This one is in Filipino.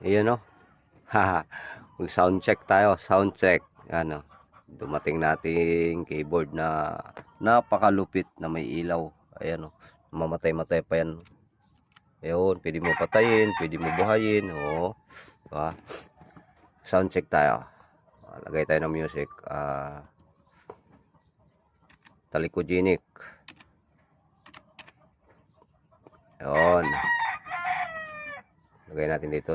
Ayun o. Haha. Mag sound check tayo. Sound check. Ano. Dumating nating keyboard na napakalupit na may ilaw. Ayan o. Mamatay-matay pa yan. Ayun. Pwede mo patayin. Pwede mo buhayin. O. Diba? Sound check tayo. Lagay tayo ng music. Talikogenic. Ayun. Lagay natin dito.